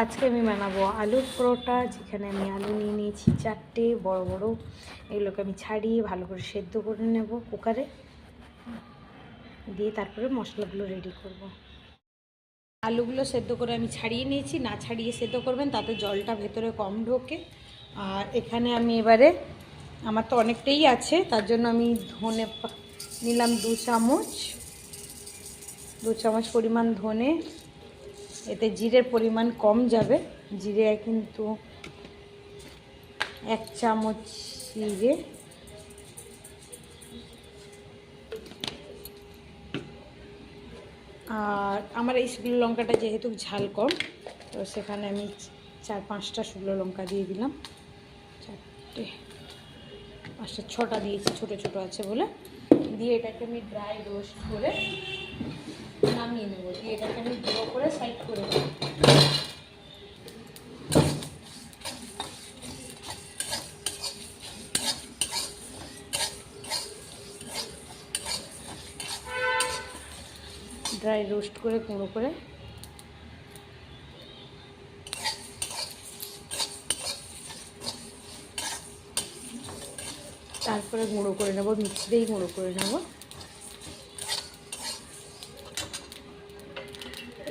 আজকে আমি বানাবো আলুর পরোটা, যেখানে আমি আলু নিয়ে নিয়েছি 4টে বড় বড়। এগুলোকে আমি ছাড়িয়ে ভালো করে সেদ্ধ করে নেব কুকারে দিয়ে, তারপরে মশলাগুলো রেডি করব। আলুগুলো সেদ্ধ করে আমি ছাড়িয়ে নিয়েছি, না ছাড়িয়ে সেদ্ধ করবেন, তাতে জলটা ভেতরে কম ঢোকে। আর এখানে আমি এবারে, আমার তো অনেকটাই আছে, তার জন্য আমি ধনে নিলাম 2 চামচ পরিমাণ ধনে। এতে জিরের পরিমাণ কম যাবে, জিরে কিন্তু 1 চামচ জিরে। আর আমার এই শুকনো লঙ্কাটা যেহেতু ঝাল কম, তো সেখানে আমি 4-5টা শুকনো লঙ্কা দিয়ে দিলাম। 4টে 5টা 6টা দিয়েছি, ছোটো ছোটো আছে বলে। দিয়ে এটাকে আমি ড্রাই রোস্ট করে নামিয়ে নেবো। দিয়ে এটাকে আমি গুঁড়ো করে সাইড করে দেবো। ড্রাই রোস্ট করে গুঁড়ো করে তারপরে গুঁড়ো করে নেবো, মিক্সিতেই গুঁড়ো করে নেব।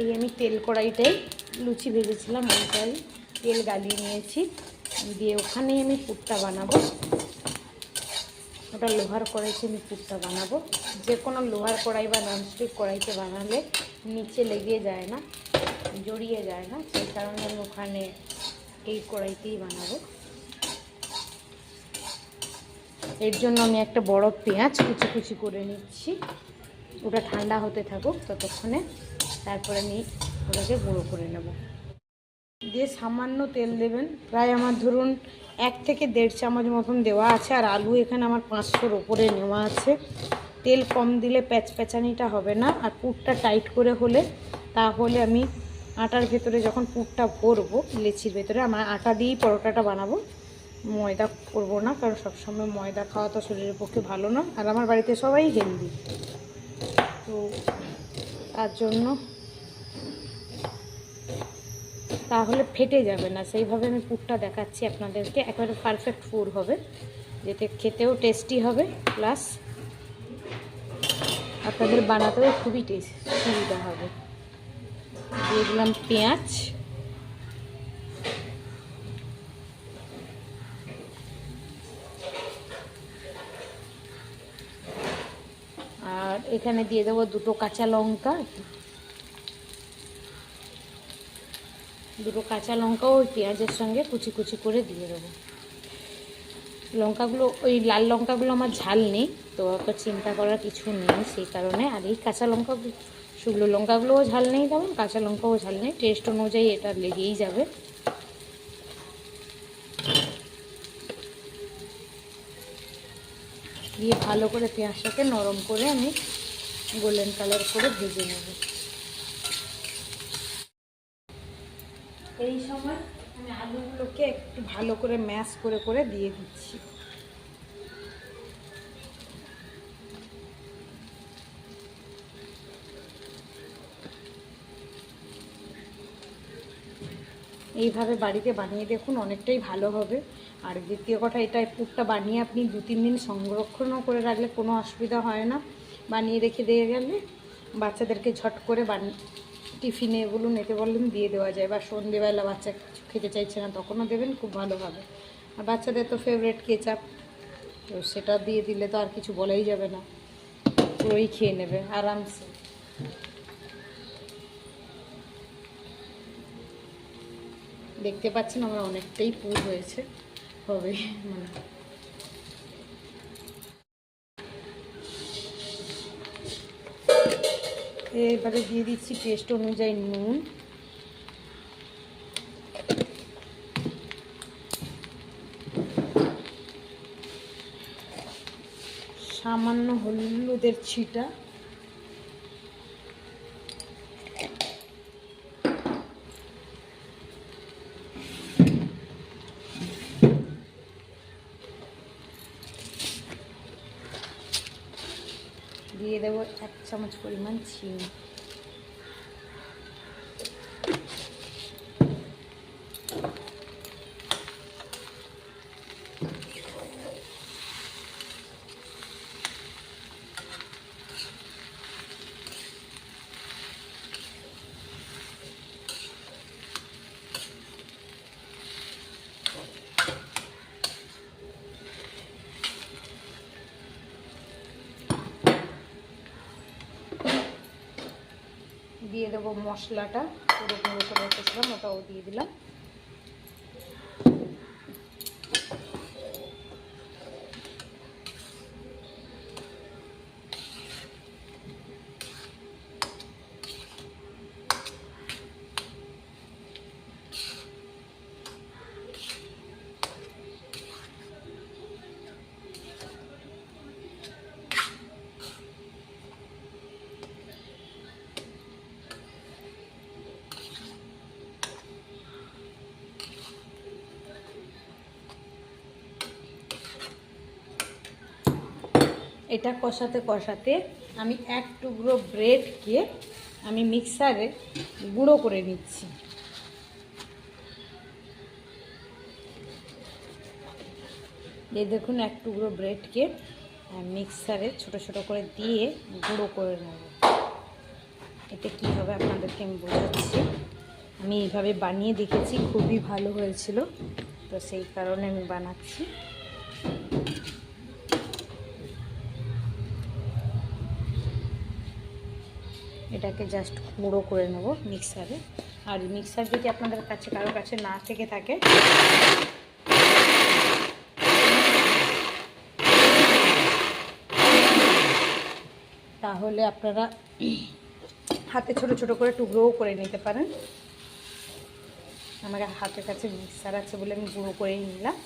এই আমি তেল কড়াইটাই লুচি ভেজেছিলাম, ওইটাই তেল গালিয়ে নিয়েছি, দিয়ে ওখানেই আমি পুরটা বানাবো। ওটা লোহার কড়াইতে আমি পুরটা বানাবো। যে কোনো লোহার কড়াই বা ননস্টিক কড়াইতে বানালে নিচে লেগে যায় না, জড়িয়ে যায় না, সেই কারণে আমি ওখানে এই কড়াইতেই বানাবো। এর জন্য আমি একটা বড় পেঁয়াজ কুচি কুচি করে নিচ্ছি। ওটা ঠান্ডা হতে থাকুক ততক্ষণে, তারপরে আমি ওটাকে গুঁড়ো করে নেব। দিয়ে সামান্য তেল দেবেন, প্রায় আমার ধরুন 1 থেকে 1.5 চামচ মতন দেওয়া আছে। আর আলু এখানে আমার 500-র ওপরে নেওয়া আছে। তেল কম দিলে প্যাচপ্যাচানিটা হবে না। আর পুরটা টাইট করে হলে, তাহলে আমি আটার ভেতরে যখন পুরটা ভরবো লেচির ভেতরে, আমার আটা দিয়েই পরোটাটা বানাবো, ময়দা করব না, কারণ সবসময় ময়দা খাওয়া তো শরীরের পক্ষে ভালো না। আর আমার বাড়িতে সবাই হেলদি, তো তার জন্য তাহলে ফেটে যাবে না। সেইভাবে আমি পুরটা দেখাচ্ছি আপনাদেরকে, একেবারে পারফেক্ট পুর হবে, যেতে খেতেও টেস্টি হবে, প্লাস আপনাদের বানাতেও খুবই সুবিধা হবে। দিয়ে দিলাম পেঁয়াজ, আর এখানে দিয়ে দেবো 2টো কাঁচা লঙ্কা। 2টো কাঁচা লঙ্কাও ওই পেঁয়াজের সঙ্গে কুচি কুচি করে দিয়ে দেবো। লঙ্কাগুলো, ওই লাল লঙ্কাগুলো আমার ঝাল নেই, তো অত চিন্তা করার কিছু নেই সেই কারণে। আর এই কাঁচা লঙ্কাগুলো, শুকনো লঙ্কাগুলোও ঝাল নেই, তেমন কাঁচা লঙ্কাও ঝাল নেই, টেস্ট অনুযায়ী এটা লেগেই যাবে। দিয়ে ভালো করে পেঁয়াজটাকে নরম করে আমি গোল্ডেন কালার করে ভেজে নেব। এই সময় আমি আলুগুলোকে একটু ভালো করে ম্যাশ করে করে দিয়ে দিচ্ছি। এইভাবে বাড়িতে বানিয়ে দেখুন, অনেকটাই ভালো হবে। আর দ্বিতীয় কথা, এটা পুরটা বানিয়ে আপনি 2-3 দিন সংরক্ষণও করে রাখলে কোনো অসুবিধা হয় না। বানিয়ে রেখে দিয়ে গেলে বাচ্চাদেরকে ঝট করে টিফিনে বলুন, এতে বলুন, দিয়ে দেওয়া যায়। বা সন্ধেবেলা বাচ্চা কিছু খেতে চাইছে না, তখনও দেবেন, খুব ভালো হবে। আর বাচ্চাদের তো ফেভারিট কেচাপ, তো সেটা দিয়ে দিলে তো আর কিছু বলাই যাবে না, পুরোই খেয়ে নেবে আরামসে। দেখতে পাচ্ছেন আমার অনেকটাই পুর হয়েছে, হবে মানে। এবারে দিয়ে দিচ্ছি টেস্ট অনুযায়ী নুন, সামান্য হলুদের ছিটা, দিয়ে দেবো 1 চামচ পরিমাণ চিনি। দিয়ে দেবো মশলাটা, পুরো গুঁড়ো করে রেখেছিলাম ওটাও দিয়ে দিলাম। এটা কষাতে কষাতে আমি এক টুকরো ব্রেডকে আমি মিক্সারে গুঁড়ো করে নিচ্ছি। এই দেখুন এক টুকরো ব্রেডকে মিক্সারে ছোট ছোট করে দিয়ে গুঁড়ো করে নেব। এটা কী হবে আপনাদেরকে আমি বোঝাচ্ছি। আমি এইভাবে বানিয়ে দেখেছি, খুবই ভালো হয়েছিল, তো সেই কারণে আমি বানাচ্ছি। এটাকে জাস্ট গুঁড়ো করে নেব মিক্সারে। আর মিক্সার যদি আপনাদের কাছে কারো কাছে না থেকে থাকে তাহলে আপনারা হাতে ছোট ছোট করে টুকরোও করে নিতে পারেন। আমার হাতের কাছে মিক্সার আছে বলে আমি গুঁড়ো করেই নিলাম।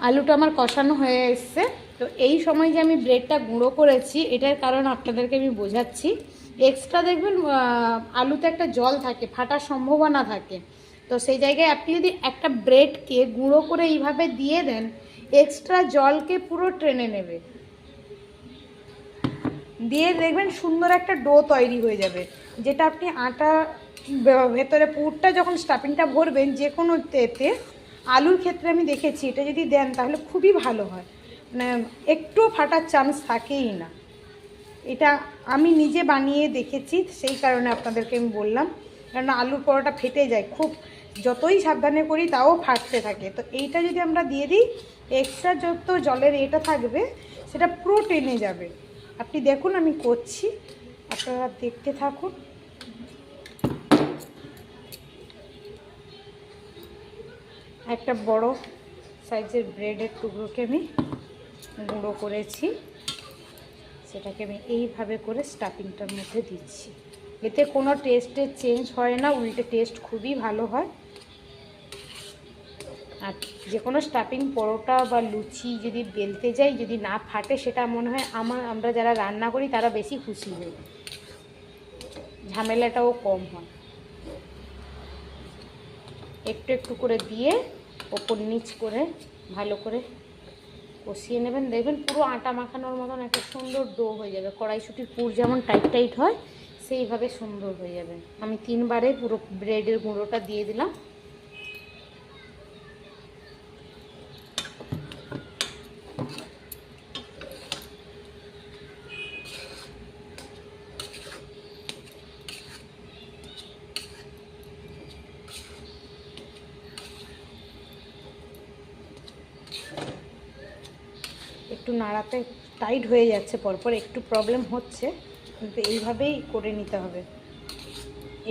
আলুটা আমার কষানো হয়ে এসছে। তো এই সময় যে আমি ব্রেডটা গুঁড়ো করেছি এটার কারণ আপনাদেরকে আমি বোঝাচ্ছি। এক্সট্রা দেখবেন আলুতে একটা জল থাকে, ফাটার সম্ভাবনা থাকে, তো সেই জায়গায় আপনি যদি একটা ব্রেডকে গুঁড়ো করে এইভাবে দিয়ে দেন এক্সট্রা জলকে পুরো টেনে নেবে, দিয়ে দেখবেন সুন্দর একটা ডো তৈরি হয়ে যাবে। যেটা আপনি আটা ভেতরে পুরটা যখন স্টাফিংটা ভরবেন যে কোনো তেতে, আলুর ক্ষেত্রে আমি দেখেছি এটা যদি দেন তাহলে খুবই ভালো হয়, মানে একটু ফাটার চান্স থাকেই না। এটা আমি নিজে বানিয়ে দেখেছি, সেই কারণে আপনাদেরকে আমি বললাম। কারণ আলুর পরোটা ফেটে যায়, খুব যতই সাবধানে করি তাও ফাটতে থাকে। তো এইটা যদি আমরা দিয়ে দিই এক্সট্রা যত জলের এটা থাকবে সেটা পুরো টেনে যাবে। আপনি দেখুন আমি করছি, আপনারা দেখতে থাকুন। একটা বড় সাইজের ব্রেডের টুকরোকে আমি গুঁড়ো করেছি, সেটাকে আমি এইভাবে করে স্টাফিংটার মধ্যে দিচ্ছি। এতে কোনো টেস্টের চেঞ্জ হয় না, উল্টে টেস্ট খুবই ভালো হয়। আর যে কোনো স্টাফিং পরোটা বা লুচি যদি বেলতে যাই যদি না ফাটে সেটা মনে হয় আমরা যারা রান্না করি তারা বেশি খুশি হই, ঝামেলাটাও কম হয়। একটু একটু করে দিয়ে ওপর নিচ করে ভালো করে কষিয়ে নেবেন। দেখবেন পুরো আটা মাখানোর মতন একটা সুন্দর ডো হয়ে যাবে। কড়াইশুঁটির পুর যেমন টাইট টাইট হয় সেইভাবে সুন্দর হয়ে যাবে। আমি 3 বারে পুরো ব্রেডের গুঁড়োটা দিয়ে দিলাম। একটু নাড়াতে টাইট হয়ে যাচ্ছে, পরপর একটু প্রবলেম হচ্ছে, কিন্তু এইভাবেই করে নিতে হবে।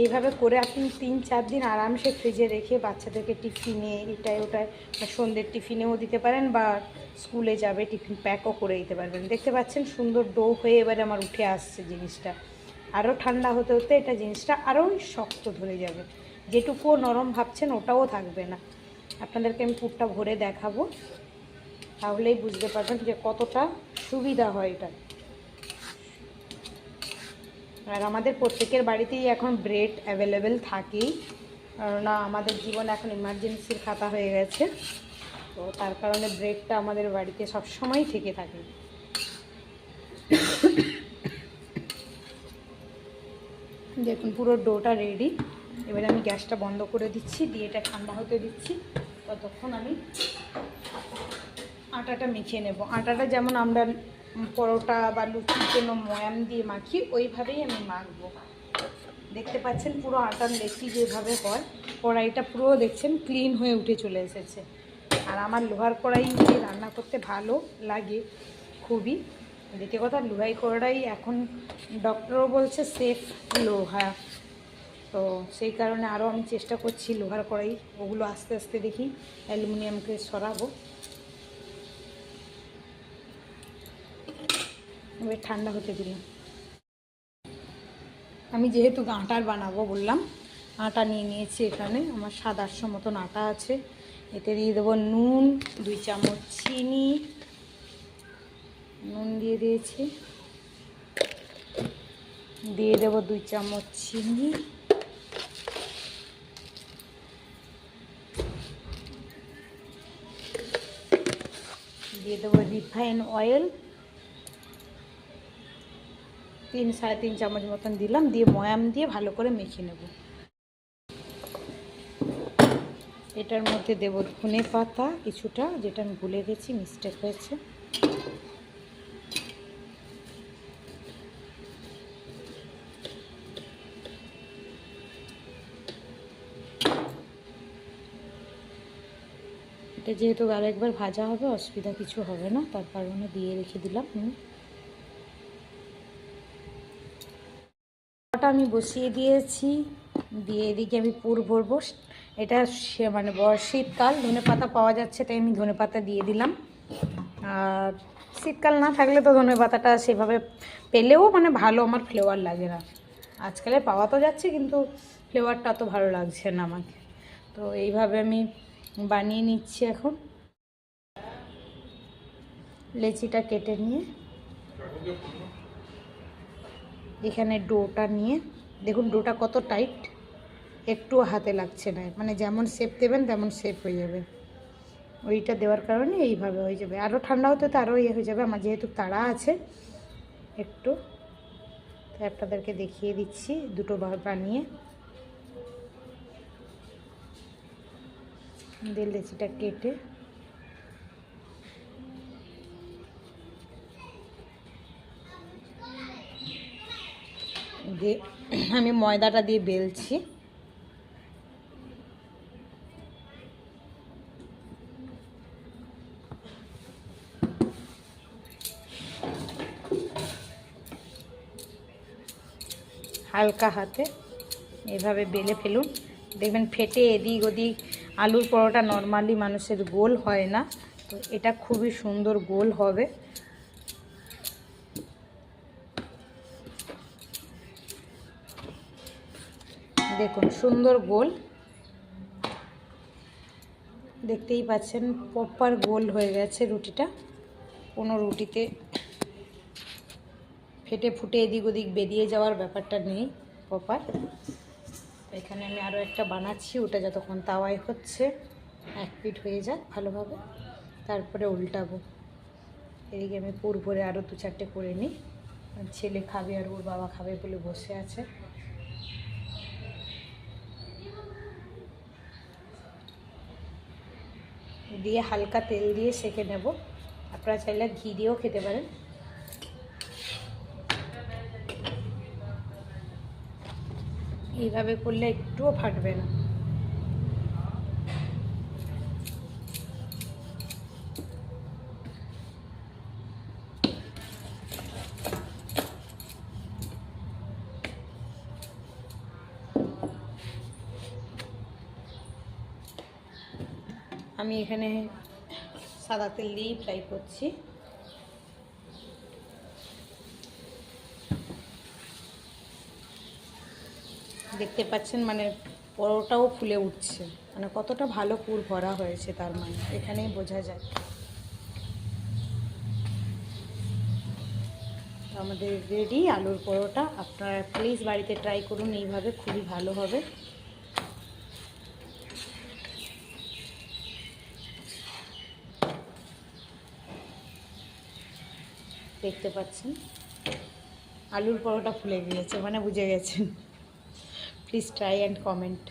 এইভাবে করে আপনি 3-4 দিন আরামসে ফ্রিজে রেখে বাচ্চাদেরকে টিফিনে এটায় ওটায় সন্ধ্যের টিফিনেও দিতে পারেন, বা স্কুলে যাবে টিফিন প্যাকও করে দিতে পারবেন। দেখতে পাচ্ছেন সুন্দর ডো হয়ে এবারে আমার উঠে আসছে জিনিসটা। আরও ঠান্ডা হতে হতে এটা জিনিসটা আরও শক্ত ধরে যাবে, যেটুকুও নরম ভাবছেন ওটাও থাকবে না। আপনাদেরকে আমি পুরটা ভরে দেখাবো, তাহলেই বুঝতে পারবেন যে কতটা সুবিধা হয় এটা। আর আমাদের প্রত্যেকের বাড়িতেই এখন ব্রেড অ্যাভেলেবেল থাকেই, কেননা আমাদের জীবন এখন ইমার্জেন্সির খাতা হয়ে গেছে, তো তার কারণে ব্রেডটা আমাদের বাড়িতে সবসময় থেকে থাকে। দেখুন পুরো ডোটা রেডি। এবারে আমি গ্যাসটা বন্ধ করে দিচ্ছি, দিয়ে এটা ঠান্ডা হতে দিচ্ছি। ততক্ষণ আমি আটাটা মেখে নেব। আটাটা যেমন আমরা পরোটা বা লুচির জন্য ময়াম দিয়ে মাখি, ওইভাবেই আমি মাখবো। দেখতে পাচ্ছেন পুরো আটার লেচি যেভাবে হয়, কড়াইটা পুরো দেখছেন ক্লিন হয়ে উঠে চলে এসেছে। আর আমার লোহার কড়াই দিয়ে রান্না করতে ভালো লাগে খুবই। দ্বিতীয় কথা, লোহাই কড়াই এখন ডক্টরও বলছে সেফ লোহা, তো সেই কারণে আরও আমি চেষ্টা করছি লোহার কড়াই। ওগুলো আস্তে আস্তে দেখি অ্যালুমিনিয়ামকে সরাবো। এবার ঠান্ডা হতে দিলাম। আমি যেহেতু আটার বানাবো বললাম, আটা নিয়ে নিয়েছি। এখানে আমার 700-800 মতন আটা আছে। এতে দিয়ে দেবো নুন, 2 চামচ চিনি, নুন দিয়ে দিয়েছি, দিয়ে দেবো 2 চামচ চিনি, দিয়ে দেবো রিফাইন অয়েল 3-3.5 চামচ মতন দিলাম, দিয়ে ময়াম দিয়ে ভালো করে মেখে নেব। এটার মধ্যে দেব ধনে পাতা কিছুটা, যেটা আমি ভুলে গেছি, মিস্টেক হয়েছে। এটা যেহেতু আরেকবার ভাজা হবে, অসুবিধা কিছু হবে না, তার কারণে দিয়ে রেখে দিলাম। আমি বসিয়ে দিয়েছি, দিয়ে এদিকে আমি পুর ভরবো। এটা মানে শীতকাল, ধনে পাতা পাওয়া যাচ্ছে, তাই আমি ধনে পাতা দিয়ে দিলাম। আর শীতকাল না থাকলে তো ধনে পাতাটা সেভাবে পেলেও মানে ভালো আমার ফ্লেভার লাগে না। আজকালে পাওয়া তো যাচ্ছে, কিন্তু ফ্লেভারটা অত ভালো লাগছে না আমাকে। তো এইভাবে আমি বানিয়ে নিচ্ছি। এখন লেচিটা কেটে নিয়ে এখানে ডোটা নিয়ে, দেখুন ডোটা কত টাইট, একটু হাতে লাগছে না, মানে যেমন শেপ দেবেন তেমন শেপ হয়ে যাবে। ওইটা দেওয়ার কারণে এইভাবে হয়ে যাবে। আরও ঠান্ডা হতে তো আরও ইয়ে হয়ে যাবে। আমার যেহেতু তাড়া আছে একটু, তাই আপনাদেরকে দেখিয়ে দিচ্ছি দুটো বানিয়ে। লেচিটা কেটে দিয়ে আমি ময়দাটা দিয়ে বেলছি। হালকা হাতে এভাবে বেলে ফেলুন, দেখবেন ফেটে এদিক ওদিক। আলুর পরোটা নর্মালি মানুষের গোল হয় না, তো এটা খুবই সুন্দর গোল হবে। দেখুন সুন্দর গোল, দেখতেই পাচ্ছেন প্রপার গোল হয়ে গেছে রুটিটা। কোনো রুটিতে ফেটে ফুটে এদিক ওদিক বেরিয়ে যাওয়ার ব্যাপারটা নেই, প্রপার। এখানে আমি আরও একটা বানাচ্ছি, ওটা যতক্ষণ তাওয়ায় হচ্ছে 1 পিঠ হয়ে যাক ভালোভাবে, তারপরে উল্টাবো। এদিকে আমি পুর ভরে আরও 2-4টে করে নিই। ছেলে খাবে আর ওর বাবা খাবে বলে বসে আছে। দিয়ে হালকা তেল দিয়ে সেঁকে নেব। আপনারা চাইলে ঘি দিয়েও খেতে পারেন। এইভাবে করলে একটুও ফাটবে না। আমি এখানে সাদা তেল দিয়েই ফ্রাই করছি। দেখতে পাচ্ছেন মানে পরোটাও ফুলে উঠছে, মানে কতটা ভালো পুর ভরা হয়েছে, তার মানে এখানেই বোঝা যায়। আমাদের রেডি আলুর পরোটা। আপনারা প্লিজ বাড়িতে ট্রাই করুন এইভাবে, খুবই ভালো হবে। দেখতে পাচ্ছেন আলুর পরোটা ফুলে গিয়েছে, মানে বুঝে গেছেন। Please try and comment.